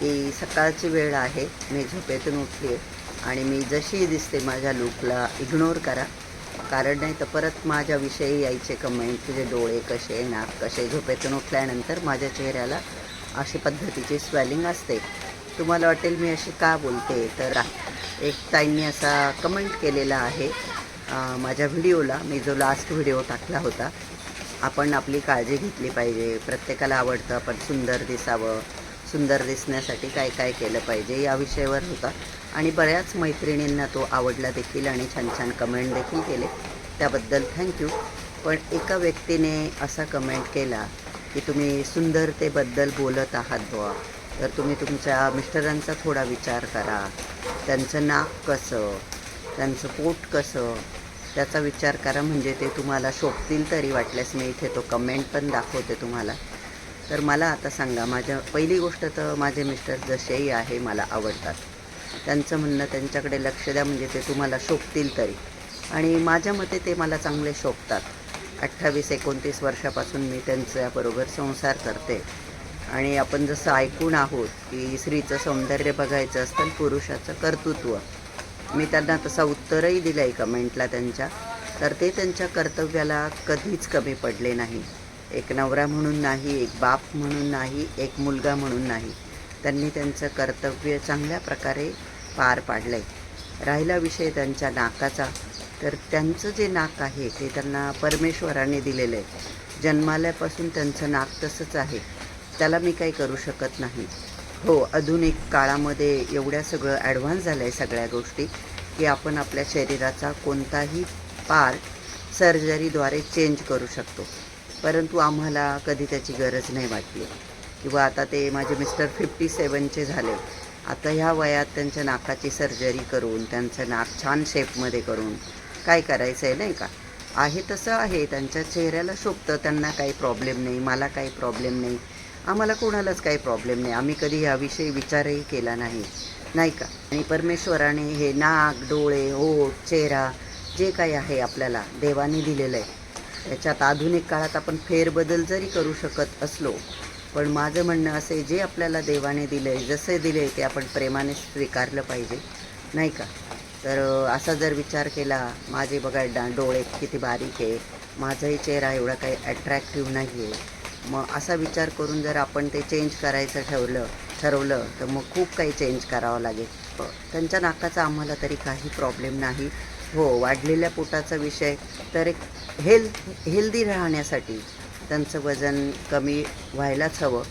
की सकाळची वेळ आहे, मी झोपेतून उठली आहे आणि मी जशी दिसते माझ्या लूकला इग्नोर करा. कारण नाही तर परत माझ्याविषयी यायचे कमेंट, तुझे डोळे कसे, नाक कसे. झोपेतून उठल्यानंतर माझ्या चेहऱ्याला अशी पद्धतीची स्वेलिंग असते. तुम्हाला वाटेल मी अशी का बोलते, तर एक ताईंनी असा कमेंट केलेला आहे माझ्या व्हिडिओला. मी जो लास्ट व्हिडिओ टाकला होता, आपण आपली काळजी घेतली पाहिजे, प्रत्येकाला आवडतं आपण सुंदर दिसावं, सुंदर दिसण्यासाठी काय काय केलं पाहिजे या विषयावर होता. आणि बऱ्याच मैत्रिणींना तो आवडला देखील आणि छान छान कमेंट देखील केले, त्याबद्दल थँक्यू. पण एका व्यक्तीने असा कमेंट केला की तुम्ही सुंदरतेबद्दल बोलत आहात बुवा, तर तुम्ही तुमच्या मिस्टरांचा थोडा विचार करा. त्यांचं नाक कसं, त्यांचं पोट कसं, त्याचा विचार करा, म्हणजे ते तुम्हाला शोभतील तरी. वाटल्यास मी इथे तो कमेंट पण दाखवते तुम्हाला. तर मला आता सांगा, माझ्या पहिली गोष्ट तर माझे मिस्टर जसेही आहे मला आवडतात. त्यांचं म्हणणं त्यांच्याकडे लक्ष द्या, म्हणजे ते तुम्हाला शोभतील तरी. आणि माझ्या मते ते मला चांगले शोभतात. 28-29 वर्षापासून मी त्यांच्याबरोबर संसार करते. आणि आपण जसं ऐकून आहोत की स्त्रीचं सौंदर्य बघायचं असतं, पुरुषाचं कर्तृत्व. मी त्यांना तसं उत्तरही दिलं आहे कमेंटला त्यांच्या. तर ते त्यांच्या कर्तव्याला कधीच कमी पडले नाही. एक नवरा म्हणून नाही, एक बाप म्हणून नाही, एक मुलगा म्हणून नाही, त्यांनी त्यांचं कर्तव्य चांगल्या प्रकारे पार पाडलं आहे. राहिला विषय त्यांच्या नाकाचा, तर त्यांचं जे नाक आहे ते त्यांना परमेश्वराने दिलेलं आहे. जन्माल्यापासून त्यांचं नाक तसंच आहे, त्याला मी काही करू शकत नाही. हो, आधुनिक काळामध्ये एवढ्या सगळं ॲडव्हान्स झालं आहे सगळ्या गोष्टी, की आपण आपल्या शरीराचा कोणताही पार्ट सर्जरीद्वारे चेंज करू शकतो. परंतु आम्हाला कधी त्याची गरज नाही वाटली. किंवा आता ते माझे मिस्टर 57चे झाले, आता ह्या वयात त्यांच्या नाकाची सर्जरी करून त्यांचं नाक छान शेपमध्ये करून काय करायचं आहे, नाही का. आहे तसं आहे, त्यांच्या चेहऱ्याला शोभतं, त्यांना काही प्रॉब्लेम नाही, मला काही प्रॉब्लेम नाही, आम्हाला कोणालाच काही प्रॉब्लेम नाही. आम्ही कधी याविषयी विचारही केला नाही, नाही का. आणि परमेश्वराने हे नाक, डोळे, ओठ, चेहरा जे काही आहे आपल्याला देवाने दिलेलं आहे, याच्यात आधुनिक काळात आपण फेरबदल जरी करू शकत असलो, पण माझं म्हणणं असे, जे आपल्याला देवाने दिलं आहे, जसे दिले आहे ते आपण प्रेमाने स्वीकारलं पाहिजे, नाही का. तर असा जर विचार केला, माझे बघा डोळे किती बारीक आहे, माझाही चेहरा एवढा काही ॲट्रॅक्टिव्ह नाही आहे, मग असा विचार करून जर आपण ते चेंज करायचं ठरवलं तर मग खूप काही चेंज करावं लागेल. त्यांच्या नाकाचा आम्हाला तरी काही प्रॉब्लेम नाही. हो, वाढलेल्या पोटाचा विषय तर एक हेल्दी राहण्यासाठी त्यांचं वजन कमी व्हायलाच हवं.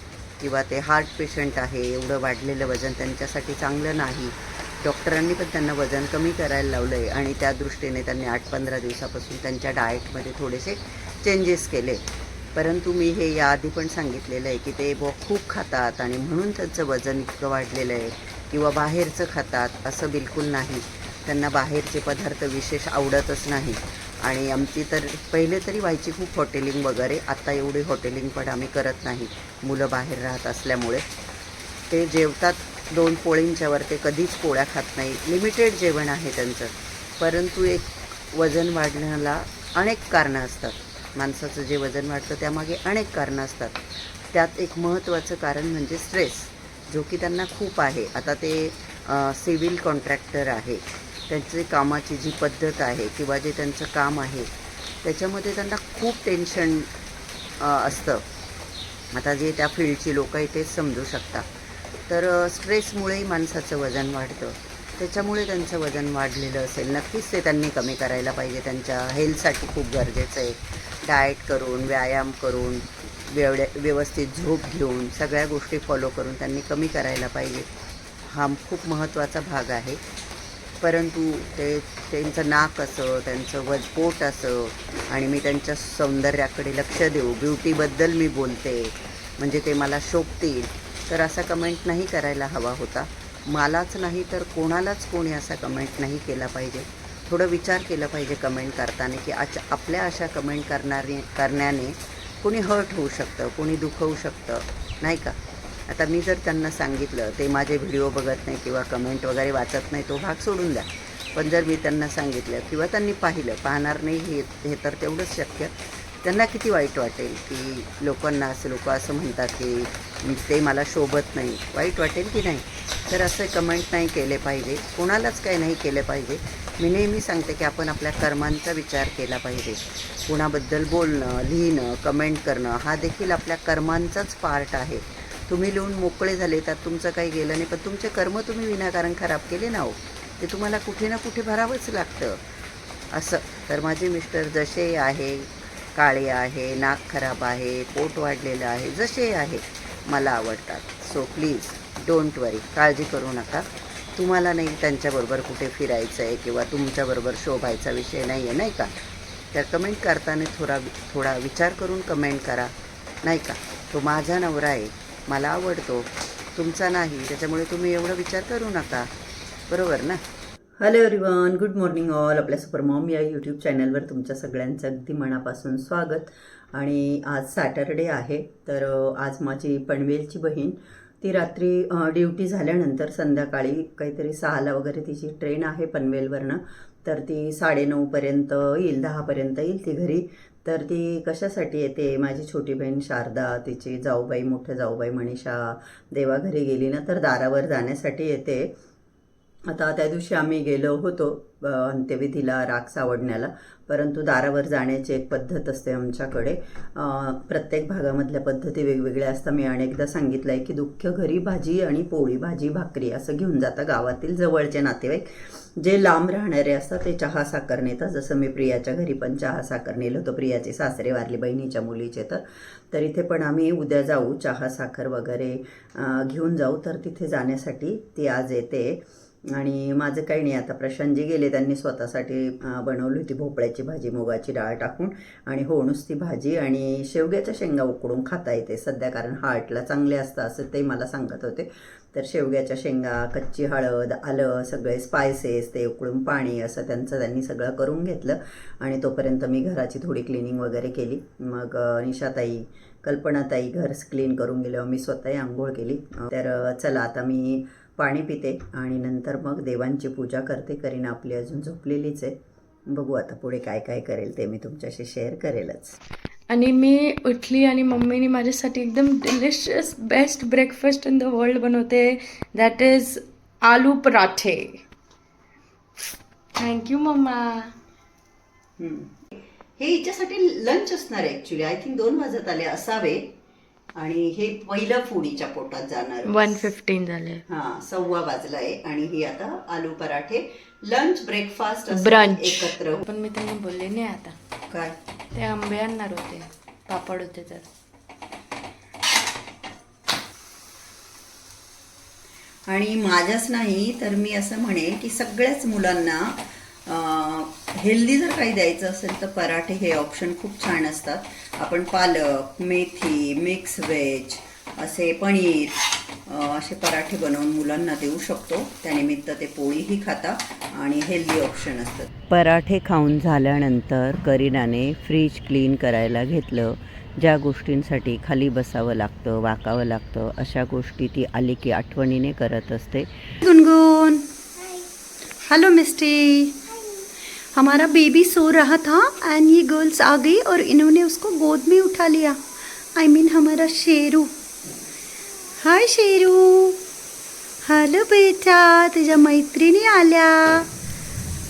किंवा ते हार्ट पेशंट आहे, एवढं वाढलेलं वजन त्यांच्यासाठी चांगलं नाही. डॉक्टरांनी पण त्यांना वजन कमी करायला लावलं आहे आणि त्या दृष्टीने त्यांनी 8-15 दिवसापासून त्यांच्या डाएटमध्ये थोडेसे चेंजेस केले. परंतु मी हे याआधी पण सांगितलेलं आहे की ते खूप खातात आणि म्हणून त्यांचं वजन इतकं वाढलेलं आहे. किंवा बाहेरचं खातात असं बिलकुल नाही, त्यांना बाहेरचे पदार्थ विशेष आवडतच नाही. आणि आमची तर पहिले तरी व्हायची खूप हॉटेलिंग वगैरे, आता एवढी हॉटेलिंग पण आम्ही करत नाही, मुलं बाहेर राहत असल्यामुळे. ते जेवतात 2 पोळींच्यावर, ते कधीच पोळ्या खात नाही, लिमिटेड जेवण आहे त्यांचं. परंतु एक वजन वाढण्याला अनेक कारणं असतात. माणसाचं जे वजन वाढतं त्यामागे अनेक कारणं असतात. त्यात एक महत्त्वाचं कारण म्हणजे स्ट्रेस, जो की त्यांना खूप आहे. आता ते सिव्हिल कॉन्ट्रॅक्टर आहे, त्यांची कामाची जी पद्धत आहे किंवा जे त्यांचं काम आहे त्याच्यामध्ये त्यांना खूप टेन्शन असतं. आता जे त्या फील्डची लोकं आहे तेच समजू शकतात. तर स्ट्रेसमुळेही माणसाचं वजन वाढतं, त्याच्यामुळे त्यांचं वजन वाढलेलं असेल. नक्कीच ते त्यांनी कमी करायला पाहिजे, त्यांच्या हेल्थसाठी खूप गरजेचं आहे. डाएट करून, व्यायाम करून, व्यवस्थित झोप घेऊन, सगळ्या गोष्टी फॉलो करून त्यांनी कमी करायला पाहिजे. हा खूप महत्त्वाचा भाग आहे. परंतु त्यांचं नाक असं, त्यांचं पोट असं, आणि मी त्यांच्या सौंदर्याकडे लक्ष देऊ, ब्युटीबद्दल मी बोलते, म्हणजे ते मला शोभतील, तर असा कमेंट नाही करायला हवा होता. मलाच नाही तर कोणालाच कोणी असा कमेंट नाही केला पाहिजे. थोडं विचार केलं पाहिजे कमेंट करताना, की आपल्या अशा कमेंट करण्याने कोणी हर्ट होऊ शकतं, कोणी दुखवू शकतं, नाही का. आता मी जर त्यांना सांगितलं, ते माझे व्हिडिओ बघत नाही किंवा कमेंट वगैरे वाचत नाही, तो भाग सोडून द्या. पण जर मी त्यांना सांगितलं किंवा त्यांनी पाहिलं, पाहणार नाही हे तर तेवढंच शक्य, त्यांना किती वाईट वाटेल की लोक असं म्हणतात की ते मला शोभत नाही. वाईट वाटेल की नाही? तर असे कमेंट नाही केले पाहिजे, कोणालाच काही नाही केलं पाहिजे. मी नेहमी सांगते की आपण आपल्या कर्मांचा विचार केला पाहिजे. कुणाबद्दल बोलणं, लिहिणं, कमेंट करणं हा देखील आपल्या कर्मांचाच पार्ट आहे. तुम्ही लिहून मोकळे झाले तर तुमचं काही गेलं नाही, पण तुमचे कर्म तुम्ही विनाकारण खराब केले ना हो, ते तुम्हाला कुठे ना कुठे भरावंच लागतं. असं तर माझे मिस्टर जसे आहे, काळे आहे, नाक खराब आहे, पोट वाढलेलं आहे, जसे आहे मला आवडतात. सो प्लीज डोंट वरी, काळजी करू नका. तुम्हाला नाही त्यांच्याबरोबर कुठे फिरायचं आहे किंवा तुमच्याबरोबर शोभायचा विषय नाही आहे, नाही का? तर कमेंट करताना थोडा विचार करून कमेंट करा, नाही का? तो माझा नवरा आहे, मला आवडतो, तुमचा नाही, त्याच्यामुळे तुम्ही एवढा विचार करू नका. बरोबर ना? Hello everyone, good morning all. आपल्या सुपर मॉम या यूट्यूब चॅनलवर तुमच्या सगळ्यांचं अगदी मनापासून स्वागत. आणि आज सॅटरडे आहे, तर आज माझी पनवेलची बहीण ती रात्री ड्युटी झाल्यानंतर संध्याकाळी काहीतरी 6ला वगैरे तिची ट्रेन आहे पनवेलवरनं, तर ती 9:30पर्यंत येईल, 10पर्यंत येईल ती घरी. तर ती कशासाठी येते? माझी छोटी बहीण शारदा, तिची जाऊबाई, मोठ्या जाऊबाई मनीषा देवाघरी गेली ना, तर दारावर जाण्यासाठी येते. आता त्या दिवशी आम्ही गेलो होतो अंत्यविधीला, राख सावडण्याला, परंतु दारावर जाण्याची एक पद्धत असते आमच्याकडे. प्रत्येक भागामधल्या पद्धती वेगवेगळ्या असतात. मी अनेकदा सांगितलं आहे की दुःख घरी भाजी आणि पोळी, भाजी भाकरी असं घेऊन जाता गावातील जवळचे नातेवाईक. जे लांब राहणारे असतात ते चहा साखर नेतात. जसं मी प्रियाच्या घरी पण चहा साखर नेलं होतं, प्रियाचे सासरे वारले बहिणीच्या मुलीचे. तर इथे पण आम्ही उद्या जाऊ, चहा साखर वगैरे घेऊन जाऊ. तर तिथे जाण्यासाठी ती आज येते. आणि माझं काही नाही, आता प्रशांतजी गेले, त्यांनी स्वतःसाठी बनवली होती भोपळ्याची भाजी मुगाची डाळ टाकून. आणि हो, नुसती भाजी आणि शेवग्याच्या शेंगा उकडून खाता येते सध्या, कारण हार्टला चांगले असतं असं ते मला सांगत होते. तर शेवग्याच्या शेंगा, कच्ची हळद, आलं, सगळे स्पायसेस, ते उकळून पाणी, असं त्यांनी सगळं करून घेतलं. आणि तोपर्यंत मी घराची थोडी क्लिनिंग वगैरे केली. मग निशाताई, कल्पनाताई घर क्लीन करून गेल्यावर मी स्वतःही आंघोळ केली. तर चला आता मी पाणी पिते आणि नंतर मग देवांची पूजा करते. करीना आपली अजून झोपलेलीच आहे. बघू आता पुढे काय काय करेल ते मी तुमच्याशी शेअर करेलच. आणि मी उठली आणि मम्मीने माझ्यासाठी एकदम delicious best breakfast in the world बनवते. That is aloo parathe. Thank you mamma. हे हिच्यासाठी लंच असणार आहे ॲक्च्युली. आय थिंक 2 वाजत आले असावे. आणि हे पहिलं फूड हिच्या पोटात जाणार. 1:15 झाले. हां, 1:15 वाजलाय. आणि ही आता आलू पराठे लंच ब्रेकफास्ट ब्रंच एकत्र. पण मी त्यांना बोलले नाही आता. काय ते आंबे आणणार होते, पापड होते तर. आणि माझ्याच नाही तर मी असं म्हणेन की सगळ्याच मुलांना हेल्दी जर काही द्यायचं असेल तर पराठे हे ऑप्शन खूप छान असतात. आपण पालक, मेथी, मिक्स व्हेज, असे पनीर, असे पराठे बनवून मुलांना देऊ शकतो. त्यानिमित्त ते पोळीही खाता आणि हेल्दी ऑप्शन असतात. पराठे खाऊन झाल्यानंतर करीनाने फ्रीज क्लीन करायला घेतलं. ज्या गोष्टींसाठी खाली बसावं लागतं, वाकावं लागतं, अशा गोष्टी ती आली की आठवणीने करत असते. गुनगुन, हेलो मिस्टी. हमारा बेबी सो रहा था एंड ये गर्ल्स आ गई और इन्होंने उसको गोद में उठा लिया. आई मीन हमारा शेरू. हाय शेरू. हॅलो बेटा, तुझ्या मैत्रिणी आल्या.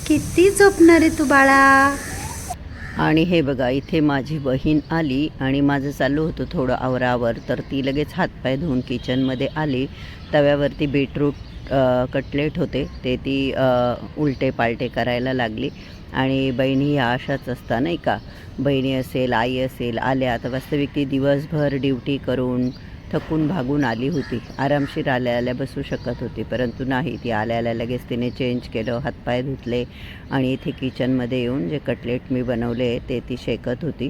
किती झोपणार आहे तू बाळा? आणि हे बघा, इथे माझी बहीण आली आणि माझं चालू होतं थोडं आवरावर, तर ती लगेच हातपाय धुवून किचनमध्ये आली. तव्यावरती बीटरूट कटलेट होते, ते ती उलटे पालटे करायला लागली. आणि बहिणी ह्या अशाच असतात नाही का, बहिणी असेल, आई असेल, आल्या तर वास्तविक ती दिवसभर ड्युटी करून थकून भागून आली होती. आरामशीर आल्या बसू शकत होती, परंतु नाही, ती आल्या लगेच तिने चेंज केलं, हातपाय धुतले आणि इथे किचनमध्ये येऊन जे कटलेट मी बनवले ते ती शेकत होती.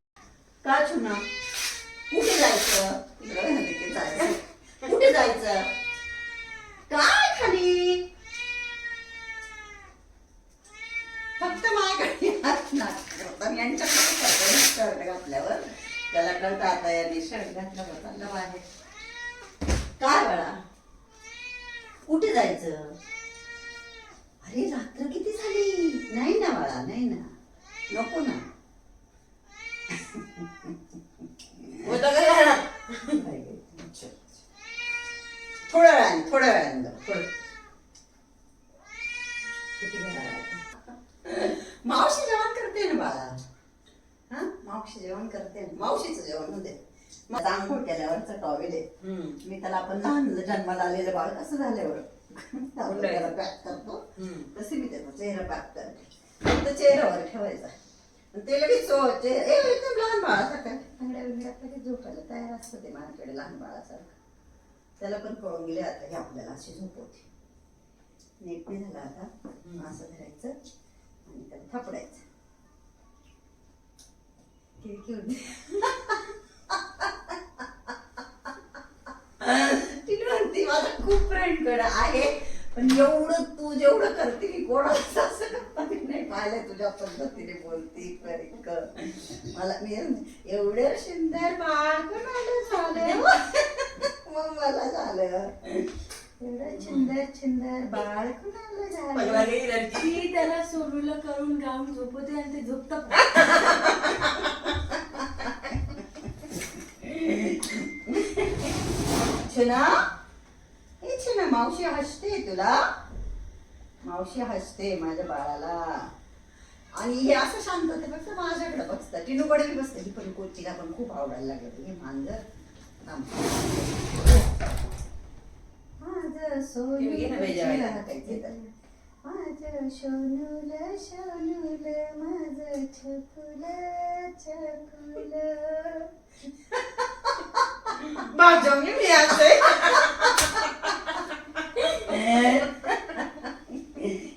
का चुना, कुठे जायचं? कुठे जायचं? काय खाली? फक्त माझ्याकडे यांच्याकडे शर्ट घातल्यावर त्याला कळतं आता यांनी शर्ट घातला होता बाहेर. काय बाळा, कुठे जायचं? अरे रात्र किती झाली? नाही ना बाळा, नाही ना, नको ना. थोड्या वेळाने थोडं मावशी जेवण करते ना बाळा. हा मावशी जेवण करते ना. मावशीचं जेवण होते. माझा आंघोळ केल्यावरचा टॉवेल आहे. मी त्याला आपण लहान जन्माला आलेलं बाळ कसं झाल्यावर त्याला पॅक करतो तसे मी त्याचा चेहरा पॅक करते. फक्त चेहऱ्यावर ठेवायचा. ते लगेच एकदम लहान बाळासारखं तांगड्या बिंगड्यात लगेच झोपायला तयार असतं ते माझ्याकडे लहान बाळासारखं. त्याला पण कळून गेले आता हे आपल्याला अशी झोप होती. नीट नाही झाला आता. असं धरायचं आणि त्याला थापडायचं. ती म्हणती माझा खूप फ्रेंडकडे आहे पण एवढं तू जेवढं करते मी कोणाचं असं नाही पाहिलंय तुझ्या पद्धतीने बोलती मला मी एवढं सुंदर बाळ कोणाला झालं मग मला झालं. एवढं सुंदर बाळ कोणाला झालं. ती त्याला सोलूला करून गाऊन झोपवते आणि ते झोपतात. छना मावशी हसते तुला. मावशी हसते माझ्या बाळाला. आणि हे असं शांत होते फक्त माझ्याकडे बसतात. टिनूकडे बी बसते. पण कोचीला पण खूप आवडायला लागलं हे मांजर. माझं सोनूल माझं सोनूल सोनूल माझं छकुल छकुल. भाजवली मी असते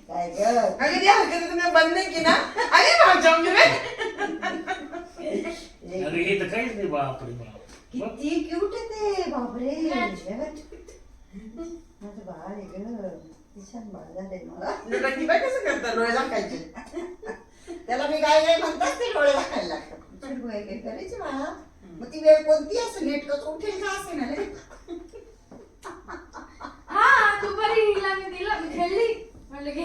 काय ग अगं ती हरकत तुम्ही बंद नाही की ना. अरे भाजवली रे. अरे हे तर काहीच नाही बापरे बाप. किती क्यूट आहे ते. बापरे माझं बाळ आहे ग. छान बाळ झालंय मला. लोकांची बाय कसं करतात डोळे दाखायचे. त्याला मी काय काय म्हणतात ते डोळे दाखायला लागतात. चिडू काय काय करायचे बाळा. मग ती वेळ कोणती असं नेटकच उठेल का असे ना हा दुपारी हिला मी दिला मी खेळली म्हणलं घे.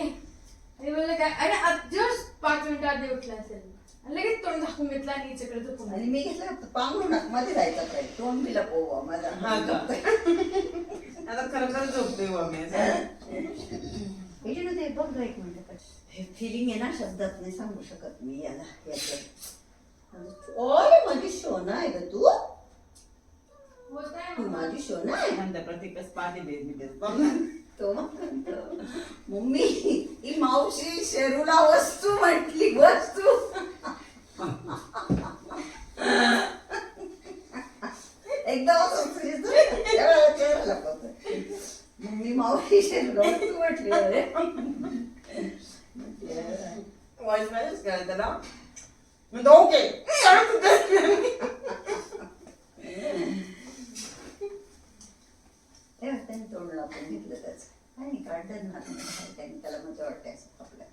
आणि म्हणलं काय अरे जस्ट 5 मिनिटं आधी उठला असेल आणि लगेच तोंड झाकून घेतला आणि हिच्याकडे झोपून. आणि मी घेतलं पांघरून मध्ये जायचा प्रयत्न. तोंड दिला पोवा माझा. हा का आता खरं झोपतोय बुवा मी असं. ते बघ एक मिनिट. हे फिलिंग आहे ना शब्दात नाही सांगू शकत मी याला. ओय माझी सोना आहे ग तू. तू माझी सोना आहे. म्हणता प्रत्येकच पाहते देत मी तेच. तो म्हणतो मम्मी ही मावशी शेरूला वस्तू म्हटली. वस्तू एकदम चेहरा मम्मी मावशी शेरूला वस्तू म्हटली. अरे व्हॉइस मेसेज करा त्याला. मी ओके त्यांनी तोंड आपण घेतलं त्याचं काही काढलं ना त्यांनी त्याला मजा वाटते असं आपल्या.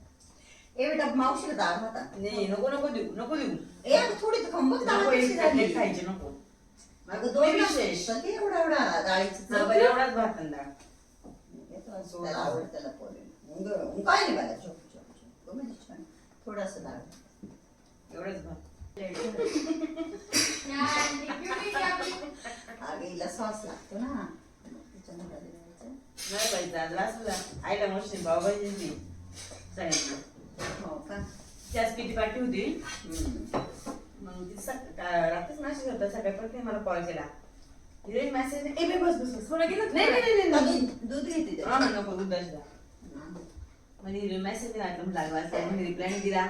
ए बेटा मावशीला डाळ होता. नाही नको नको देऊ नको देऊ. ए अगं थोडी तर खंबक डाळ नको कशी झाली. एक खायचे नको. अगं दोन विशेष. ते एवढा एवढा डाळीची चव. बरं एवढाच भात आणि डाळ. त्याला आवड त्याला पोरे काय नाही मला झोप झोप झोप म्हणजे छान थोडंसं डाळ एवढाच भात. आगीला सॉस लागतो ना त्याच्यामध्ये द्यायचं. नाही पाहिजे आज वाचला आईला मशीन पावभाजी दिली सांगितलं. हो का. त्याच किती पाठी होती. मग ती रात्रीच मॅसेज होता सकाळी परत मला कॉल केला. मेसेज ए बस बस बस गेलं. नाही दूध घेते हा नको दुधाची द्या. म्हणजे मेसेज म्हटलं लागला रिप्लाय नाही दिला.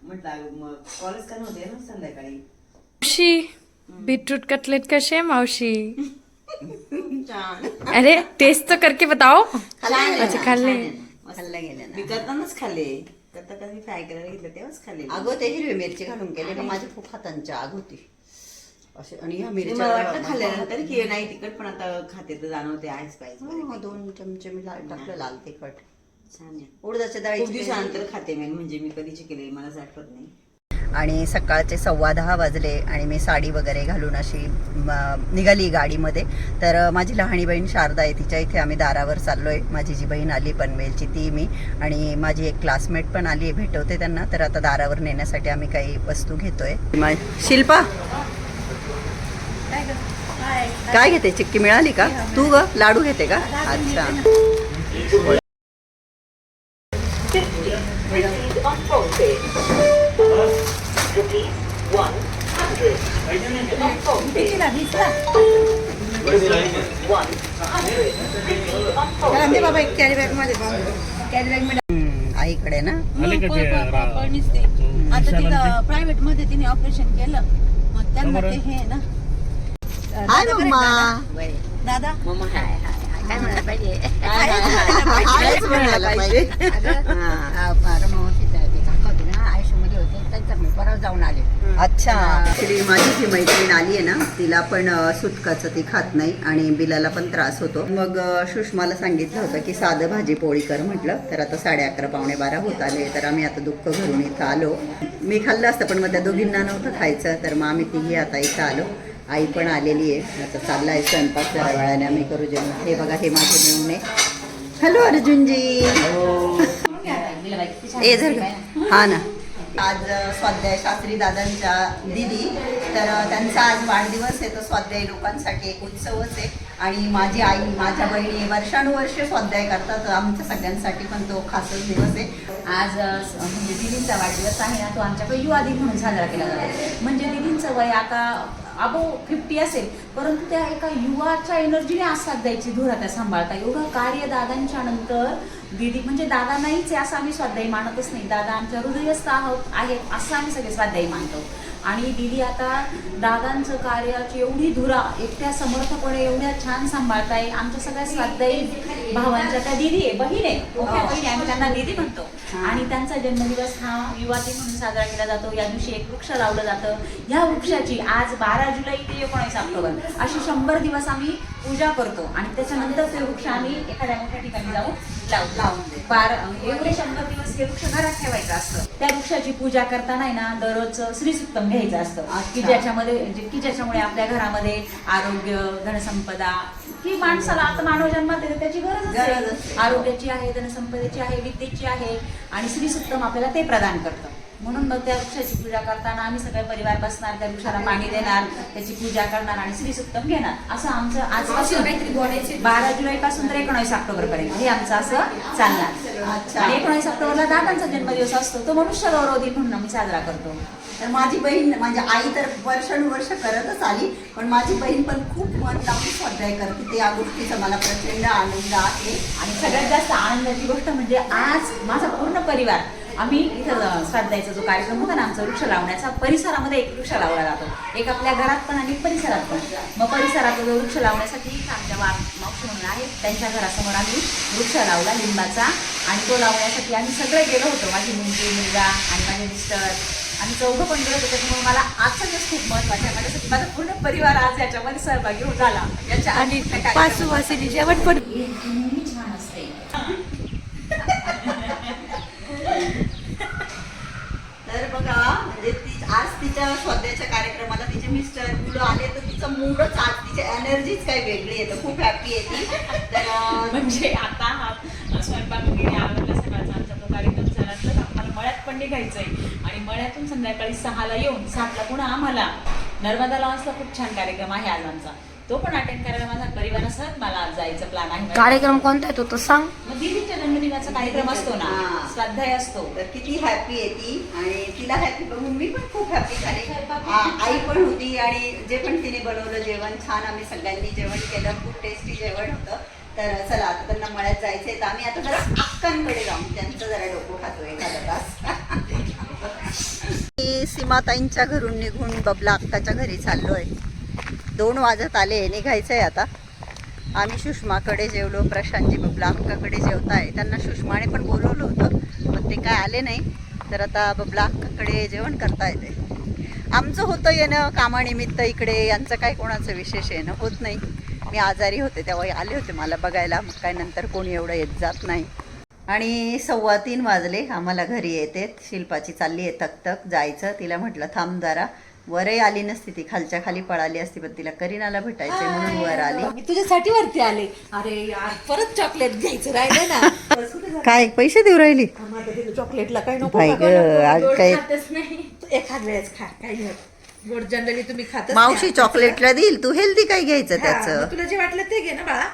म्हटलं मग कॉलेज का नव्हते ना संध्याकाळी. मावशी बीटरूट कटलेट कसे मावशी. छान. अरे टेस्ट तो करके बताओ. अच्छा खाल्ले. खाल्ला गेले मी करतानाच खाल्ले. करता कधी फ्राय करायला घेतलं तेव्हाच खाल्ले. अगं ते हिरवी मिरची घालून केले ना माझी खूप हातांची आग होती असे. आणि ह्या मला मिरच्या वाटलं खाल्ल्यानंतर की नाही तिखट पण आता खाते तर जाणवते आहेच पाहिजे. 2 चमचे मी टाकलं लाल तिखट. छान आहे. उडदाच्या खूप डाळीची दिवसानंतर खाते मी म्हणजे मी कधीची केले मला असं आठवत नाही. आणि सकाळचे 10:15 वाजले आणि मी साडी वगैरे घालून अशी निघाली गाडीमध्ये. तर माझी लहानी बहीण शारदा आहे, तिच्या इथे आम्ही दारावर चाललो आहे. माझी जी बहीण आली पनवेलची ती, मी आणि माझी एक क्लासमेट पण आली आहे, भेटवते त्यांना. तर आता दारावर नेण्यासाठी आम्ही काही वस्तू घेतोय. शिल्पा काय घेते? चिक्की मिळाली का? तू ग लाडू घेते का? अच्छा. आईकडे ना आले का ते आता तिला प्रायव्हेट मध्ये तिने ऑपरेशन केलं, मग त्यांना ते हे ना. हाय मम्मा. दादा काय म्हणायला पाहिजे हायच म्हणायला पाहिजे. आयुष्यामध्ये होते त्यांचा मी परत जाऊन आले. अच्छा. ऍक्च्युली माझी जी मैत्रीण आली आहे ना, तिला पण सुटकाचं ती खात नाही आणि बिलाला पण त्रास होतो. मग सुषमाला सांगितलं होतं की साधं भाजी पोळी कर म्हटलं. तर आता 11:30 पावणे 12 होत आले. तर आम्ही आता दुःख घरून इथं आलो. मी खाल्लं असतं पण मग त्या दोघींना नव्हतं खायचं. तर मग आम्ही तिघी आता इथं आलो. आई पण आलेली आहे. आता चालला आहे स्वयंपाक. जरा वेळाने आम्ही करू जेवण. हे बघा, हे माझे मेवणे. हॅलो अर्जुनजी. ए जर हा ना. आज स्वाध्याय शास्त्री दादांच्या दिदी, तर त्यांचा आज वाढदिवस आहे. तर स्वाध्याय लोकांसाठी एक उत्सवच आहे. आणि माझी आई, माझ्या बहिणी वर्षानुवर्ष स्वाध्याय करतात. आमच्या सगळ्यांसाठी पण तो खासच दिवस आहे. आज म्हणजे दिदींचा वाढदिवस आहे ना, तो आमच्याकडे युवा दिन म्हणून साजरा केला जातो. म्हणजे दिदींचं वय आता अबोव 50 असेल, परंतु त्या एका युवाच्या एनर्जीने आस्वाद द्यायची धुरा त्या सांभाळता. एवढं कार्य दादांच्या नंतर दीदी म्हणजे दादा नाहीच आहे असं आम्ही स्वाध्यायी मानतच नाही. दादा आमच्या हृदयस्थ आहेत असं आम्ही सगळे स्वाध्यायी मानतो. आणि दीदी आता दादांचं कार्याची एवढी धुरा एकट्या समर्थपणे एवढ्या छान सांभाळताय. आमच्या सगळ्या स्वाध्यायी भावांच्या त्या दीदी आहे, बहीण आहे, मोठ्या बहीण, आम्ही त्यांना दीदी म्हणतो. आणि त्यांचा जन्मदिवस हा युवा दिन म्हणून साजरा केला जातो. या दिवशी एक वृक्ष लावलं जातं. ह्या वृक्षाची आज 12 जुलै ते 19 ऑक्टोबर अशी 100 दिवस आम्ही पूजा करतो. आणि त्याच्यानंतर ते वृक्ष आम्ही एखाद्या मोठ्या ठिकाणी जाऊन लावून एवढे 100 दिवस हे वृक्ष घरात ठेवायचं असतं. त्या वृक्षाची पूजा करताना ना दररोज श्रीसूक्तम घ्यायचं असतं की ज्याच्यामुळे आपल्या घरामध्ये आरोग्य, धनसंपदा ही माणसाला आता मानव जन्मात येते त्याची गरज असते. आरोग्याची आहे, धनसंपदेची आहे, विद्येची आहे आणि श्रीसूक्तम आपल्याला ते प्रदान करतं. म्हणून मग त्या वृक्षाची पूजा करताना आम्ही सगळे परिवार बसणार, त्या वृक्षाला पाणी देणार, त्याची पूजा करणार आणि श्रीसूक्तम घेणार. असं आमचं आजपासून 12 जुलै पासून तर 19 ऑक्टोबर पर्यंत हे आमचं असं चालणार. आणि 19 ऑक्टोबरला दादांचा जन्मदिवस असतो, तो मनुष्य गौरव दिन म्हणून आम्ही साजरा करतो. तर माझी बहीण, म्हणजे आई तर वर्षानुवर्ष करतच आली, पण माझी बहीण पण खूप मन लावून स्वाध्याय करते. ते या गोष्टीचा मला प्रचंड आनंद आहे. आणि सगळ्यात जास्त आनंदाची गोष्ट म्हणजे आज माझा पूर्ण परिवार आम्ही इथं स्वाध्यायचा जो कार्यक्रम होता ना आमचा वृक्ष लावण्याचा, परिसरामध्ये एक वृक्ष लावला जातो. एक आपल्या घरात पण आणि परिसरात पण. मग परिसरात जो वृक्ष लावण्यासाठी आमच्या मावशी म्हणून आहे त्यांच्या घरासमोर आम्ही वृक्ष लावला लिंबाचा. आणि तो लावण्यासाठी आम्ही सगळे गेलो होतो. माझी मुलगा आणि माझे मिस्टर, आम्ही चौघं पण गेलो होतो. त्याच्यामुळे मला आजचा दिवस खूप महत्त्वाचा आहे. माझ्यासाठी माझा पूर्ण परिवार आज याच्यामध्ये सहभागी झाला. याच्या आणि पाचवासीने जेवण पण नेहमी छान असते. तर बघा, म्हणजे आज तिच्या स्वाध्याच्या कार्यक्रमाला तिचे मिस्टर मुलं आले, तर तिचं मूडच आज, तिची एनर्जीच काही वेगळी आहे. तर खूप हॅपी आहे ती. तर म्हणजे आता हा स्वयंपाक वगैरे आवडला सकाळचा आमचा तो कार्यक्रम झाला तर आम्हाला मळ्यात पण निघायचंय. आणि मळ्यातून संध्याकाळी 6ला येऊन 7ला पुन्हा आम्हाला नर्मदा लॉन्सला खूप छान कार्यक्रम आहे आज आमचा, तो पण अटेंड करायला माझा परिवारासह मला आज जायचं प्लॅन आहे. कार्यक्रम कोणता आहे तो सांग. मग दीदींच्या जन्मदिनाचा कार्यक्रम असतो ना, हा. स्वाध्याय असतो. तर किती हॅपी आहे ती. आणि तिला हॅपी बघून मी पण खूप हॅपी झाले. आई पण होती आणि जे पण तिने बनवलं जेवण छान, आम्ही सगळ्यांनी जेवण केलं, खूप टेस्टी जेवण होतं. तर चला आता त्यांना मळ्यात जायचंय, तर आम्ही आता जरा अक्कांकडे जाऊन त्यांचं जरा डोकं खातो एखादा तास. सीमाताईंच्या घरून निघून बबला अक्काच्या घरी चाललोय. 2 वाजत आले, निघायचंय आता. आम्ही सुषमाकडे जेवलो, प्रशांतजी बबला अक्काकडे जेवताय. त्यांना सुषमाने पण बोलवलं होतं पण ते काय आले नाही. तर आता बबला अक्काकडे जेवण करता येते. आमचं होतं येणं कामानिमित्त इकडे, यांचं काय कोणाचं विशेष येणं होत नाही. मी आजारी होते तेव्हा आले होते मला बघायला, मग काय नंतर कोणी एवढं येत जात नाही. आणि 2:15 वाजले आम्हाला घरी येते. शिल्पाची चालली आहे तक जायचं. तिला म्हटलं थांब जरा. वरही आली नसती ती, खालच्या खाली पळाली असती, पण तिला करीनाला भेटायचंय म्हणून वर आली. मी तुझ्यासाठी वरती आले. अरे यार परत चॉकलेट घ्यायचं राहिलं ना. काय पैसे देऊ राहिली चॉकलेटला काय नको बाई का? ग, आज गोड काय खातच नाही. एखाद वेळेस खा, काही नाही. गोड जनरली तुम्ही खात मावशी चॉकलेटला देईल, तू हेल्दी काय घ्यायचं त्याचं. तुला जे वाटलं ते घे ना बाळा.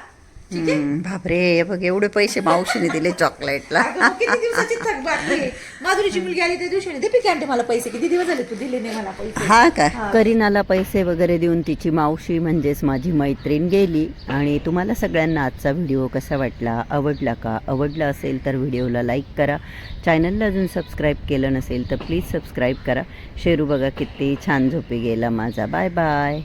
बापरे, हे बघ एवढे पैसे मावशीने दिले चॉकलेटला. अगं, मग किती दिवसाची थकबाक आहे. माधुरीची मुलगी आली त्या दिवशी दे पिकी आंटी मला पैसे. किती दिवस झाले तू दिले नाही मला पैसे. हा का. करीनाला पैसे वगैरे देऊन तिची मावशी म्हणजेच माझी मैत्रीण गेली. आणि तुम्हाला सगळ्यांना आजचा व्हिडिओ कसा वाटला, आवडला का? आवडला असेल तर व्हिडिओला लाईक करा. चॅनलला अजून सबस्क्राईब केलं नसेल तर प्लीज सबस्क्राईब करा. शेरू बघा किती छान झोपी गेला माझा. Bye bye.